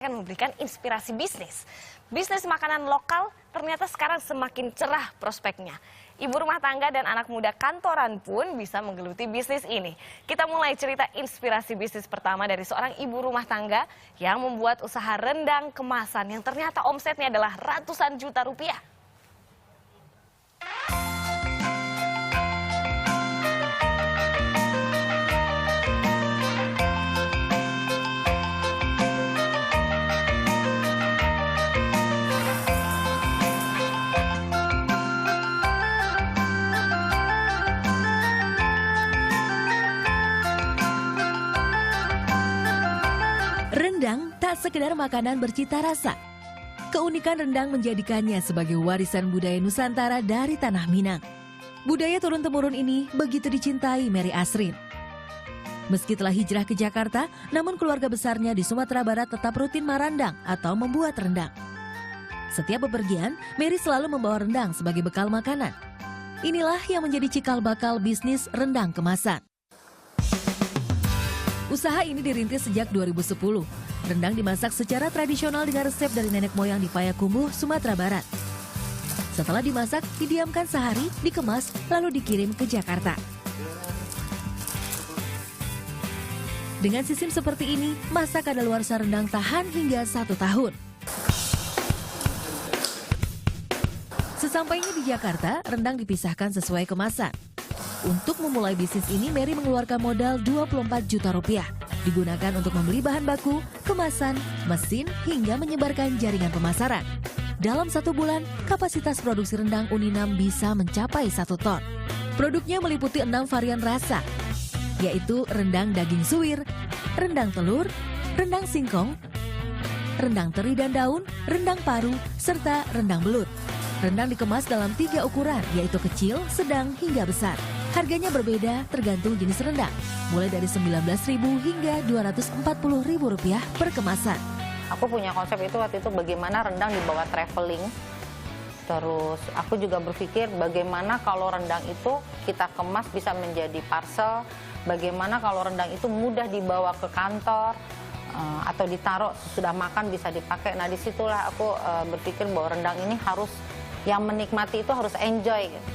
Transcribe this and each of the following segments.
Akan memberikan inspirasi bisnis. Bisnis makanan lokal ternyata sekarang semakin cerah prospeknya. Ibu rumah tangga dan anak muda kantoran pun bisa menggeluti bisnis ini. Kita mulai cerita inspirasi bisnis pertama dari seorang ibu rumah tangga yang membuat usaha rendang kemasan yang ternyata omsetnya adalah ratusan juta rupiah. Rendang tak sekedar makanan bercita rasa. Keunikan rendang menjadikannya sebagai warisan budaya Nusantara dari Tanah Minang. Budaya turun-temurun ini begitu dicintai Mary Asrin. Meski telah hijrah ke Jakarta, namun keluarga besarnya di Sumatera Barat tetap rutin marandang atau membuat rendang. Setiap bepergian, Mary selalu membawa rendang sebagai bekal makanan. Inilah yang menjadi cikal bakal bisnis rendang kemasan. Usaha ini dirintis sejak 2010. Rendang dimasak secara tradisional dengan resep dari nenek moyang di Payakumbuh, Sumatera Barat. Setelah dimasak, didiamkan sehari, dikemas, lalu dikirim ke Jakarta. Dengan sistem seperti ini, masa kadaluarsa rendang tahan hingga 1 tahun. Sesampainya di Jakarta, rendang dipisahkan sesuai kemasan. Untuk memulai bisnis ini, Mary mengeluarkan modal 24 juta rupiah. Digunakan untuk membeli bahan baku, kemasan, mesin, hingga menyebarkan jaringan pemasaran. Dalam 1 bulan, kapasitas produksi rendang Uninam bisa mencapai 1 ton. Produknya meliputi 6 varian rasa, yaitu rendang daging suwir, rendang telur, rendang singkong, rendang teri dan daun, rendang paru, serta rendang belut. Rendang dikemas dalam 3 ukuran, yaitu kecil, sedang, hingga besar. Harganya berbeda tergantung jenis rendang, mulai dari Rp19.000 hingga Rp240.000 per kemasan. Aku punya konsep itu waktu itu bagaimana rendang dibawa traveling. Terus aku juga berpikir bagaimana kalau rendang itu kita kemas bisa menjadi parcel. Bagaimana kalau rendang itu mudah dibawa ke kantor atau ditaruh sudah makan bisa dipakai. Nah disitulah aku berpikir bahwa rendang ini harus yang menikmati itu harus enjoy gitu.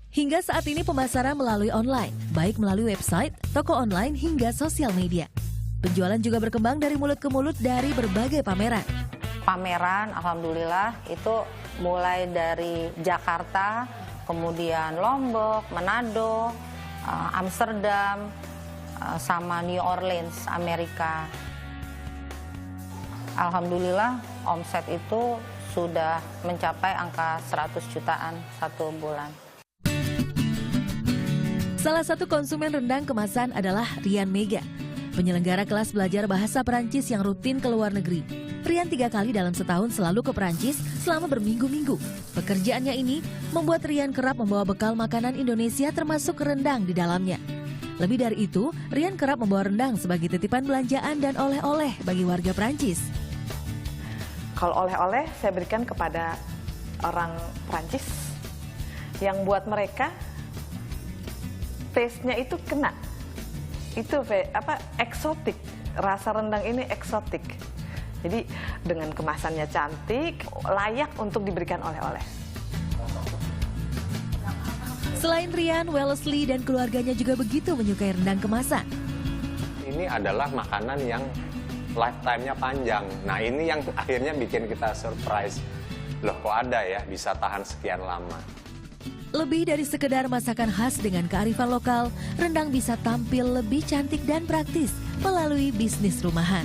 Hingga saat ini pemasaran melalui online, baik melalui website, toko online, hingga sosial media. Penjualan juga berkembang dari mulut ke mulut dari berbagai pameran. Pameran, alhamdulillah, itu mulai dari Jakarta, kemudian Lombok, Manado, Amsterdam, sama New Orleans, Amerika. Alhamdulillah, omset itu sudah mencapai angka 100 jutaan 1 bulan. Salah satu konsumen rendang kemasan adalah Rian Mega, penyelenggara kelas belajar bahasa Perancis yang rutin ke luar negeri. Rian 3 kali dalam setahun selalu ke Perancis selama berminggu-minggu. Pekerjaannya ini membuat Rian kerap membawa bekal makanan Indonesia termasuk rendang di dalamnya. Lebih dari itu, Rian kerap membawa rendang sebagai titipan belanjaan dan oleh-oleh bagi warga Perancis. Kalau oleh-oleh saya berikan kepada orang Perancis yang buat mereka taste-nya itu kena, itu eksotik, rasa rendang ini eksotik. Jadi dengan kemasannya cantik, layak untuk diberikan oleh-oleh. Selain Rian, Wellesley dan keluarganya juga begitu menyukai rendang kemasan. Ini adalah makanan yang lifetime-nya panjang. Nah ini yang akhirnya bikin kita surprise. Loh kok ada ya bisa tahan sekian lama. Lebih dari sekedar masakan khas dengan kearifan lokal, rendang bisa tampil lebih cantik dan praktis melalui bisnis rumahan.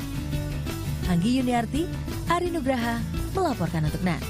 Anggi Yuniarti, Ari Nugraha melaporkan untuk NAN.